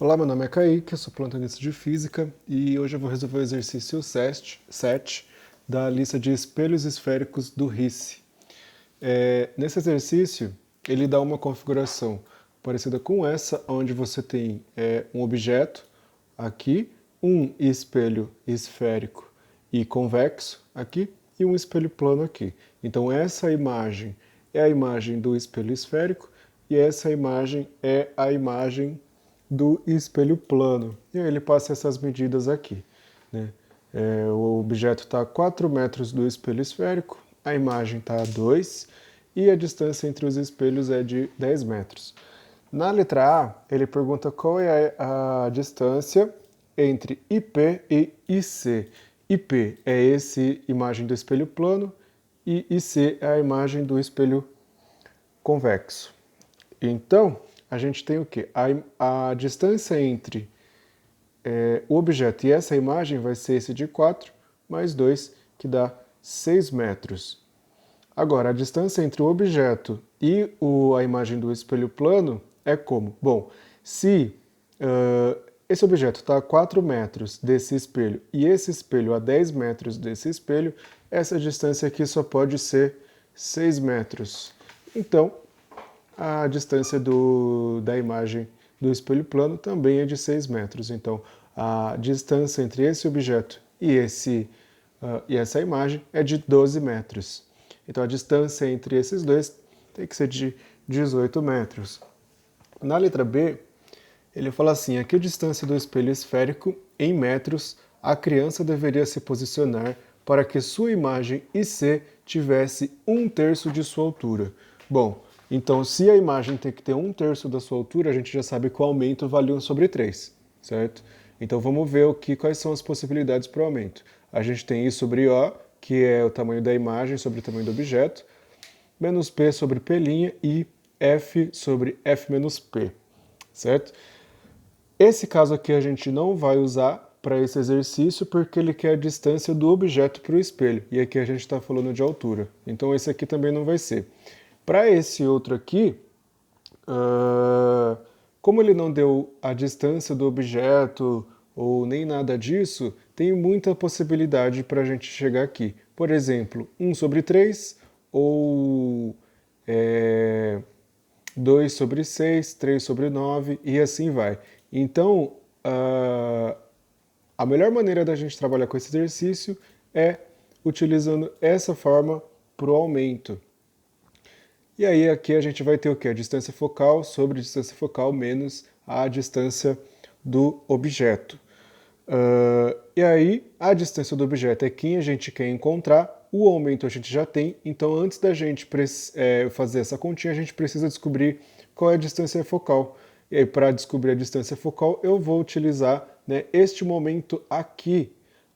Olá, meu nome é Kaique, eu sou plantonista de Física e hoje eu vou resolver o exercício 7 da lista de espelhos esféricos do RICE. Nesse exercício, ele dá uma configuração parecida com essa, onde você tem um objeto aqui, um espelho esférico e convexo aqui e um espelho plano aqui. Então essa imagem é a imagem do espelho esférico e essa imagem é a imagem do espelho plano. E aí ele passa essas medidas aqui, né? O objeto está a 4 metros do espelho esférico, a imagem está a 2 e a distância entre os espelhos é de 10 metros. Na letra A, ele pergunta qual é a distância entre IP e IC. IP é essa imagem do espelho plano e IC é a imagem do espelho convexo. Então, a gente tem o quê? A distância entre o objeto e essa imagem vai ser esse de 4 mais 2, que dá 6 metros. Agora, a distância entre o objeto e a imagem do espelho plano é como? Bom, se esse objeto está a 4 metros desse espelho e esse espelho a 10 metros desse espelho, essa distância aqui só pode ser 6 metros. Então, a distância da imagem do espelho plano também é de 6 metros. Então, a distância entre esse objeto e essa imagem é de 12 metros. Então, a distância entre esses dois tem que ser de 18 metros. Na letra B, ele fala assim, a que distância do espelho esférico, em metros, a criança deveria se posicionar para que sua imagem IC tivesse 1/3 de sua altura. Bom, então se a imagem tem que ter 1/3 da sua altura, a gente já sabe que o aumento vale 1/3, certo? Então vamos ver quais são as possibilidades para o aumento. A gente tem I sobre O, que é o tamanho da imagem sobre o tamanho do objeto, menos P sobre P' e F sobre F menos P, certo? Esse caso aqui a gente não vai usar para esse exercício porque ele quer a distância do objeto para o espelho, e aqui a gente está falando de altura. Então esse aqui também não vai ser. Para esse outro aqui, como ele não deu a distância do objeto ou nem nada disso, tem muita possibilidade para a gente chegar aqui. Por exemplo, 1 sobre 3 ou 2 sobre 6, 3 sobre 9 e assim vai. Então, a melhor maneira da gente trabalhar com esse exercício é utilizando essa forma para o aumento. E aí aqui a gente vai ter o quê? A distância focal sobre a distância focal menos a distância do objeto. E aí a distância do objeto é quem a gente quer encontrar, o aumento a gente já tem, então antes da gente fazer essa continha, a gente precisa descobrir qual é a distância focal. E aí para descobrir a distância focal, eu vou utilizar, né, este momento aqui,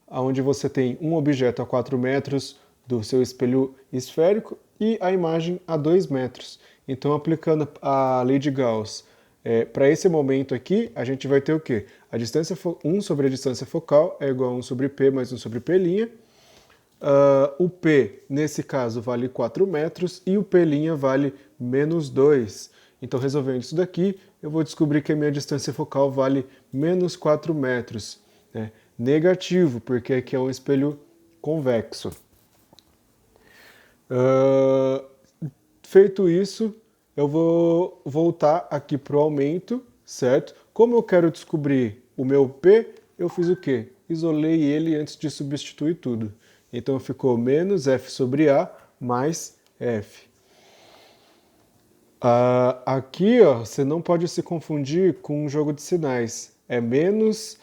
onde você tem um objeto a 4 metros do seu espelho esférico e a imagem a 2 metros. Então, aplicando a lei de Gauss para esse momento aqui, a gente vai ter o quê? A distância 1 sobre a distância focal é igual a 1 sobre P mais 1 sobre P'. O P, nesse caso, vale 4 metros e o P' vale menos 2. Então, resolvendo isso daqui, eu vou descobrir que a minha distância focal vale menos 4 metros. Né? Negativo, porque aqui é um espelho convexo. Feito isso, eu vou voltar aqui para o aumento, certo? Como eu quero descobrir o meu P, eu fiz o quê? Isolei ele antes de substituir tudo. Então ficou menos F sobre A mais F. Aqui, ó, você não pode se confundir com um jogo de sinais. É menos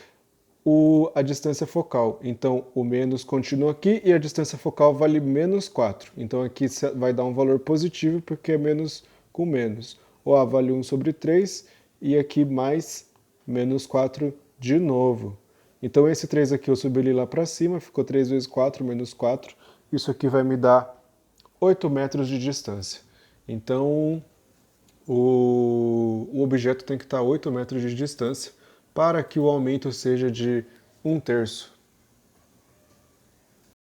a distância focal. Então, o menos continua aqui e a distância focal vale menos 4. Então, aqui vai dar um valor positivo porque é menos com menos. O A vale 1 sobre 3 e aqui mais menos 4 de novo. Então, esse 3 aqui eu subi ele lá para cima, ficou 3 vezes 4 menos 4. Isso aqui vai me dar 8 metros de distância. Então, o objeto tem que estar a 8 metros de distância para que o aumento seja de 1/3.